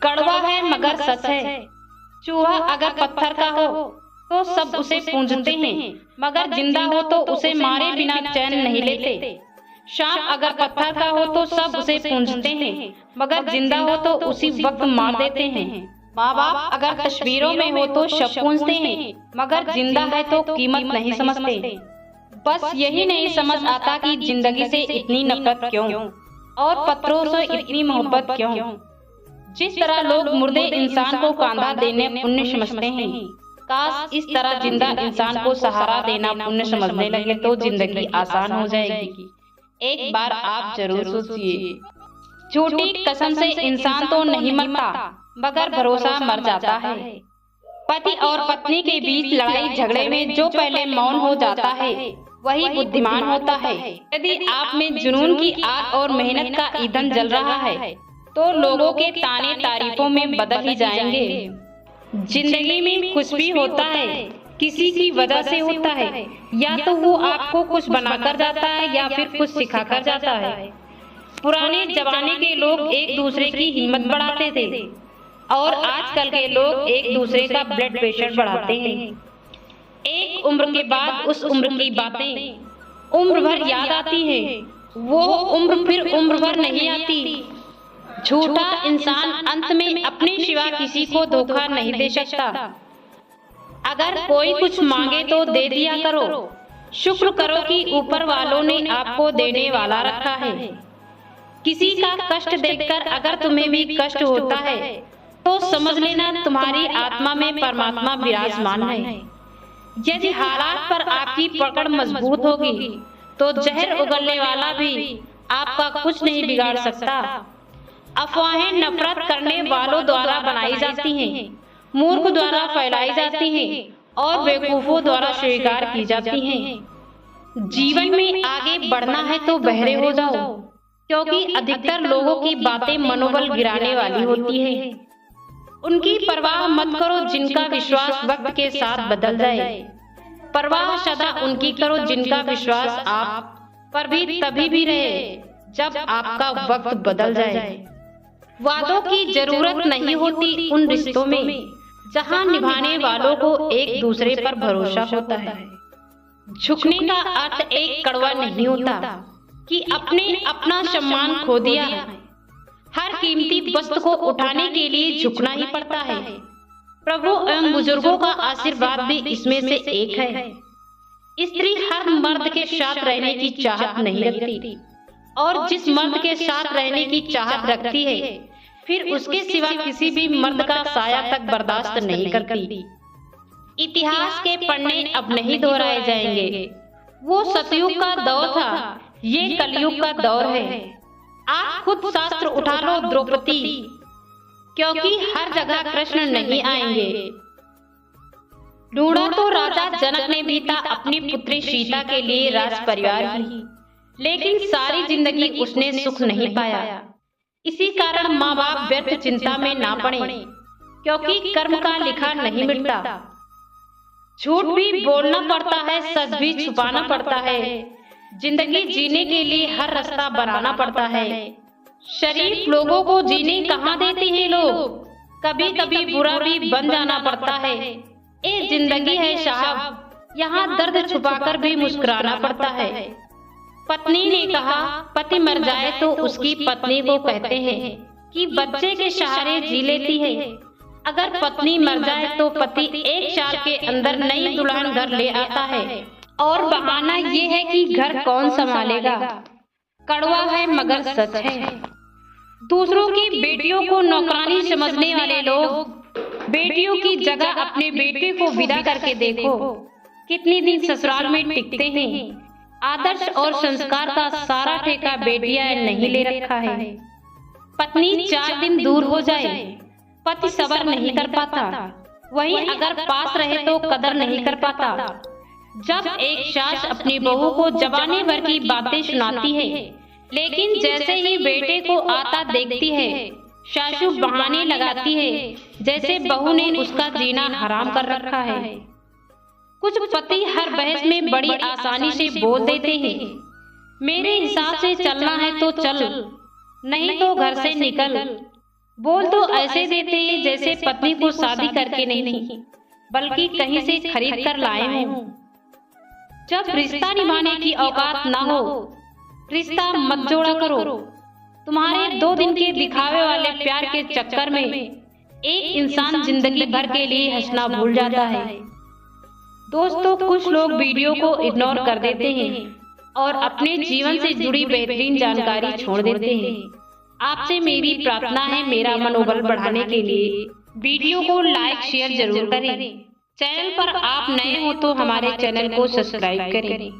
कड़वा है मगर सच है। चूहा अगर पत्थर का हो तो सब उसे पूजते हैं, मगर जिंदा हो तो उसे मारे बिना चैन नहीं लेते। सांप अगर पत्थर का हो तो सब उसे पूजते हैं, मगर जिंदा हो तो उसी वक्त मार देते हैं। माँ बाप अगर तस्वीरों में हो तो शब पूजते हैं, मगर जिंदा है तो कीमत नहीं समझते। बस यही नहीं समझ आता कि जिंदगी से इतनी नफरत क्यों और पत्थरों से इतनी मोहब्बत क्यों। जिस तरह लोग मुर्दे इंसान को कांधा देने पुण्य समझते हैं, काश इस तरह जिंदा इंसान को सहारा देना पुण्य समझने लगे तो जिंदगी आसान हो जाएगी। एक बार आप जरूर सोचिए। झूठी कसम से इंसान तो नहीं मरता, मगर भरोसा मर जाता है। पति और पत्नी के बीच लड़ाई झगड़े में जो पहले मौन हो जाता है वही बुद्धिमान होता है। यदि आप में जुनून की आग और मेहनत का ईंधन जल रहा है तो लोगों के ताने तारीफों में बदल ही जाएंगे। जिंदगी में कुछ भी होता है किसी की वजह से होता है, या तो वो आपको कुछ बनाकर जाता है या फिर कुछ सिखाकर जाता है। पुराने जमाने के लोग एक दूसरे की हिम्मत बढ़ाते थे और आजकल के लोग एक दूसरे का ब्लड प्रेशर बढ़ाते हैं। एक उम्र के बाद उस उम्र की बातें उम्र भर याद आती हैं, वो उम्र फिर उम्र भर नहीं आती। झूठा इंसान अंत में अपने सिवा किसी को धोखा नहीं दे सकता। अगर कोई कुछ मांगे तो दे दिया करो, शुक्र करो कि ऊपर वालों ने आपको देने वाला रखा है। किसी का कष्ट देखकर अगर तुम्हें भी कष्ट होता है तो समझ लेना तुम्हारी आत्मा में परमात्मा विराजमान है। यदि हालात पर आपकी पकड़ मजबूत होगी तो जहर उगलने वाला भी आपका कुछ नहीं बिगाड़ सकता। अफवाहें नफरत करने वालों द्वारा बनाई जाती हैं, मूर्ख द्वारा फैलाई जाती हैं और बेवकूफों द्वारा स्वीकार की जाती हैं। जीवन में आगे बढ़ना है तो बहरे हो जाओ, क्योंकि अधिकतर लोगों की बातें मनोबल गिराने वाली होती है। उनकी परवाह मत करो जिनका विश्वास वक्त के साथ बदल जाए। परवाह सदा उनकी करो जिनका विश्वास आप पर भी तभी भी रहे जब आपका वक्त बदल जाए। वादों की जरूरत नहीं होती उन रिश्तों में जहां निभाने वालों को एक दूसरे पर भरोसा होता है। झुकने का अर्थ एक कड़वा नहीं होता कि अपने अपना सम्मान खो दिया। हर कीमती वस्तु को उठाने के लिए झुकना ही पड़ता है। प्रभु एवं बुजुर्गों का आशीर्वाद भी इसमें से एक है। स्त्री हर मर्द के साथ रहने की चाहत नहीं रखती, और जिस मर्द के साथ रहने की चाहत रखती है फिर उसके सिवा किसी भी मर्द का साया तक बर्दाश्त नहीं करती। इतिहास के पन्ने अब नहीं दोहराए जाएंगे। वो सतयुग का दौर था, ये कलयुग का दौर है। आप खुद शास्त्र उठा लो द्रौपदी, क्योंकि हर जगह कृष्ण नहीं आएंगे। ढूंढा तो राजा जनक ने भी था अपनी पुत्री सीता के लिए राज परिवार ही, लेकिन सारी जिंदगी उसने सुख नहीं पाया। इसी कारण माँ बाप व्यर्थ चिंता में ना पड़े, क्योंकि कर्म का लिखा नहीं मिटता। झूठ भी बोलना पड़ता है, सच भी छुपाना पड़ता है। जिंदगी जीने के लिए हर रास्ता बनाना पड़ता है। शरीफ लोगों को जीने कहाँ देते हैं लोग, कभी कभी बुरा भी बन जाना पड़ता है। ये जिंदगी है साहब, यहाँ दर्द छुपाकर भी मुस्कुराना पड़ता है। पत्नी ने कहा पति मर जाए तो उसकी पत्नी को कहते हैं कि बच्चे के सहारे जी लेती है। अगर पत्नी मर जाए तो पति 1 साल के अंदर नई दुल्हन घर ले आता है, और बहाना ये है कि घर कौन संभालेगा। कड़वा है मगर सच है। दूसरों की बेटियों को नौकरानी समझने वाले लोग बेटियों की जगह अपने बेटे को विदा करके देखो कितनी दिन ससुराल में टिकते हैं। आदर्श और संस्कार का सारा ठेका बेटियां नहीं ले रखा है। पत्नी 4 दिन दूर हो जाए पति सब्र नहीं कर पाता, वहीं अगर पास रहे तो कदर नहीं कर पाता। जब एक सास अपनी बहू को जबाने भर की बातें सुनाती है, लेकिन जैसे ही बेटे को आता देखती है सासू बहाने लगाती है जैसे बहू ने उसका जीना हराम कर रखा है। कुछ पति हर बहस में बड़ी आसानी से बोल देते हैं, मेरे हिसाब से चलना है तो चल, नहीं तो घर से निकल। बोल तो ऐसे देते हैं जैसे पत्नी को शादी करके नहीं, बल्कि कहीं से खरीद कर लाए हों। जब रिश्ता निभाने की औकात ना हो, रिश्ता मत जोड़ा करो। तुम्हारे 2 दिन के दिखावे वाले प्यार के चक्कर में एक इंसान जिंदगी भर के लिए हंसना भूल जाता है। दोस्तों, कुछ लोग वीडियो को इग्नोर कर देते हैं और अपने जीवन से जुड़ी बेहतरीन जानकारी छोड़ देते हैं। आपसे मेरी प्रार्थना है, मेरा मनोबल बढ़ाने के लिए वीडियो को लाइक शेयर जरूर करें। चैनल पर आप नए हो तो हमारे चैनल को सब्सक्राइब करें।